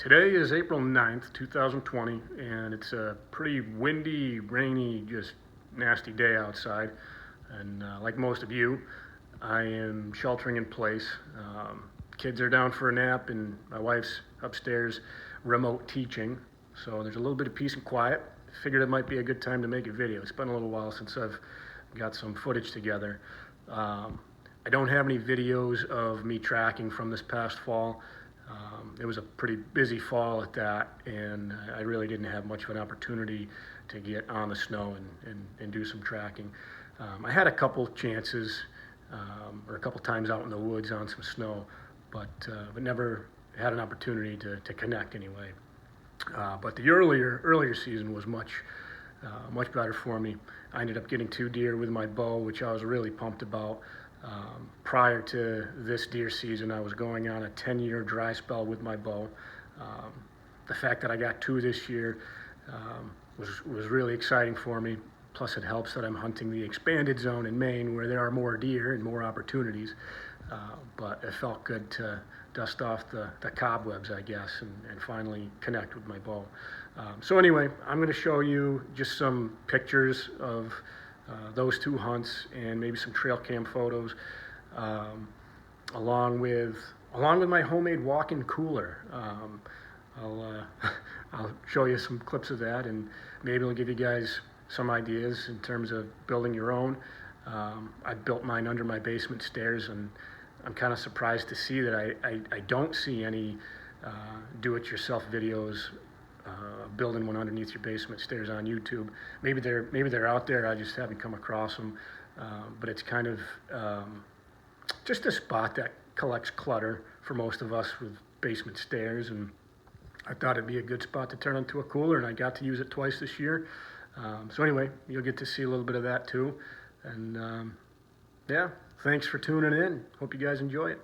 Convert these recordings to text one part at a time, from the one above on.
Today is April 9th, 2020, and it's a pretty windy, rainy, just nasty day outside. And like most of you, I am sheltering in place. Kids are down for a nap, and my wife's upstairs remote teaching. So there's a little bit of peace and quiet. Figured it might be a good time to make a video. It's been a little while since I've got some footage together. I don't have any videos of me tracking from this past fall. It was a pretty busy fall at that, and I really didn't have much of an opportunity to get on the snow and do some tracking. I had a couple chances, or a couple times out in the woods on some snow, but never had an opportunity to connect anyway. But the earlier season was much better for me. I ended up getting 2 deer with my bow, which I was really pumped about. Prior to this deer season, I was going on a 10-year dry spell with my bow. The fact that I got 2 this year was really exciting for me. Plus, it helps that I'm hunting the expanded zone in Maine, where there are more deer and more opportunities. But it felt good to dust off the cobwebs, I guess, and finally connect with my bow. So anyway, I'm going to show you just some pictures of those 2 hunts and maybe some trail cam photos, along with my homemade walk-in cooler. I'll show you some clips of that, and maybe I'll give you guys some ideas in terms of building your own. I built mine under my basement stairs, and I'm kind of surprised to see that I don't see any do-it-yourself videos building one underneath your basement stairs on YouTube. Maybe they're out there. I just haven't come across them. But it's kind of just a spot that collects clutter for most of us with basement stairs, and I thought it'd be a good spot to turn into a cooler, and I got to use it twice this year. So anyway, you'll get to see a little bit of that too. And yeah, thanks for tuning in. Hope you guys enjoy it.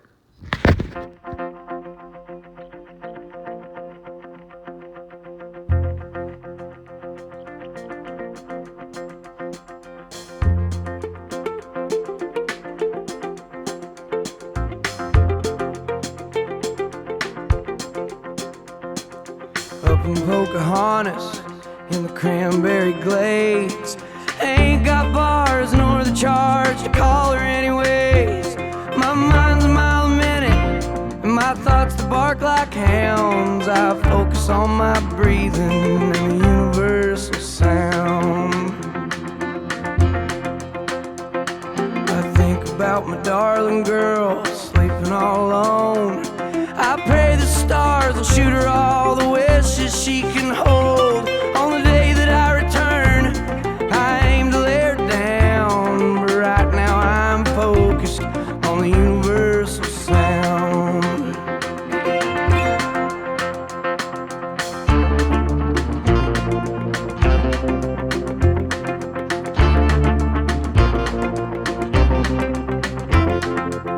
Up in Pocahontas, in the cranberry glades, ain't got bars nor the charge to call her anyways. My mind's a mile a minute, and my thoughts to bark like hounds. I focus on my breathing and the universal sound. I think about my darling girl sleeping all alone. I pray the stars will shoot her all the wishes she can hold. On the day that I return, I aim to lay her down, but right now I'm focused on the universal sound.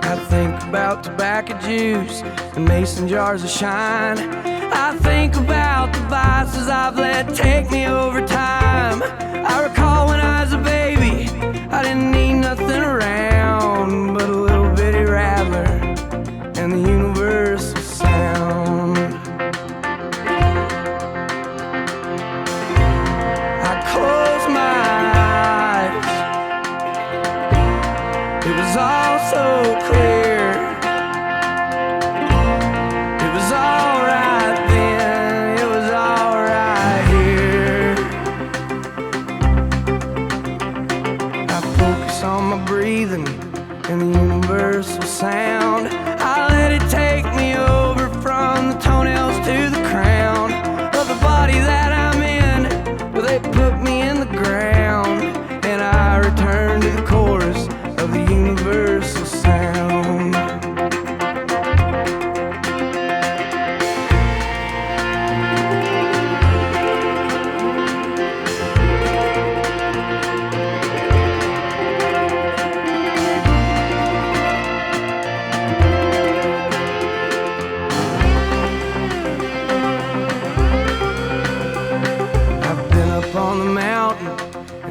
I think about tobacco juice and mason jars of shine. I think about the vices I've let take me over time. I recall when I was a baby, I didn't need nothing around but a little bitty rattler and the universal sound. I close my eyes, it was all so clear. On my breathing and the universal sound, I let it take me over from the toenails to the crown of the body that I'm in, where they put me in the ground, and I return to the chorus of the universal sound.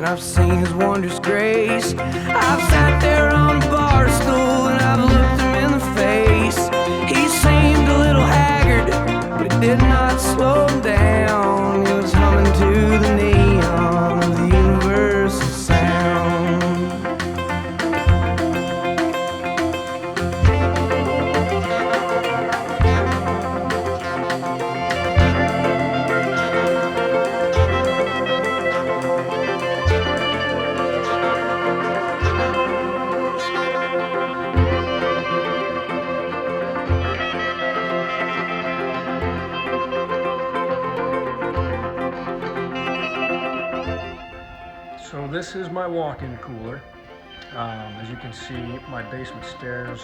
I've seen his wondrous grace. I've sat there on a bar stool and I've looked him in the face. He seemed a little haggard, but it did not slow him down. He was humming to the neon of the universal sound. So this is my walk-in cooler. As you can see, my basement stairs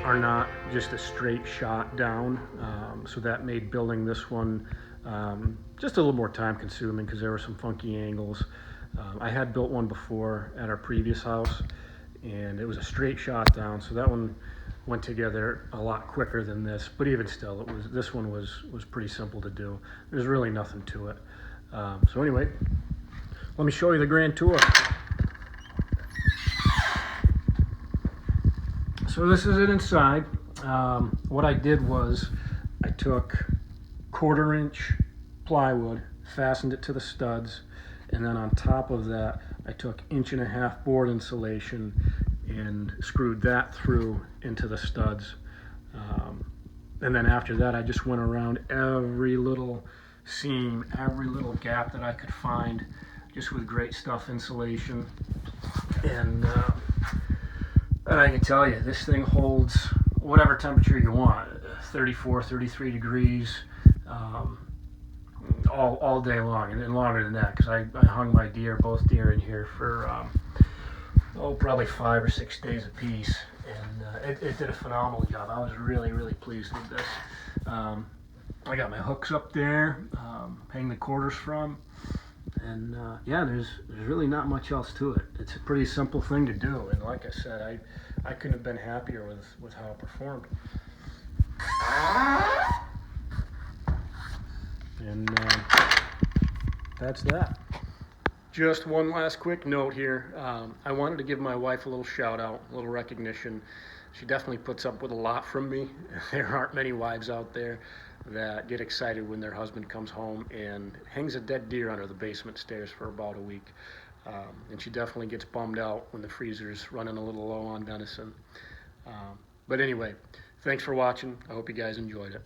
are not just a straight shot down, so that made building this one just a little more time consuming because there were some funky angles. I had built one before at our previous house, and it was a straight shot down, so that one went together a lot quicker than this, but even still, this one was pretty simple to do. There's really nothing to it. So anyway, let me show you the grand tour. So this is it inside. What I did was I took 1/4-inch plywood, fastened it to the studs, and then on top of that I took 1.5-inch board insulation and screwed that through into the studs. And then after that I just went around every little seam, every little gap that I could find, just with great stuff insulation. And I can tell you, this thing holds whatever temperature you want, 34, 33 degrees, all day long, and longer than that, because I hung my deer, both deer in here for, probably 5 or 6 days apiece, and it did a phenomenal job. I was really, really pleased with this. I got my hooks up there, hang the quarters from, and yeah, there's really not much else to it. It's a pretty simple thing to do, and like I said, I couldn't have been happier with how it performed. And that's that. Just one last quick note here. I wanted to give my wife a little shout out, a little recognition. She definitely puts up with a lot from me. There aren't many wives out there that get excited when their husband comes home and hangs a dead deer under the basement stairs for about a week. And she definitely gets bummed out when the freezer's running a little low on venison. But anyway, thanks for watching. I hope you guys enjoyed it.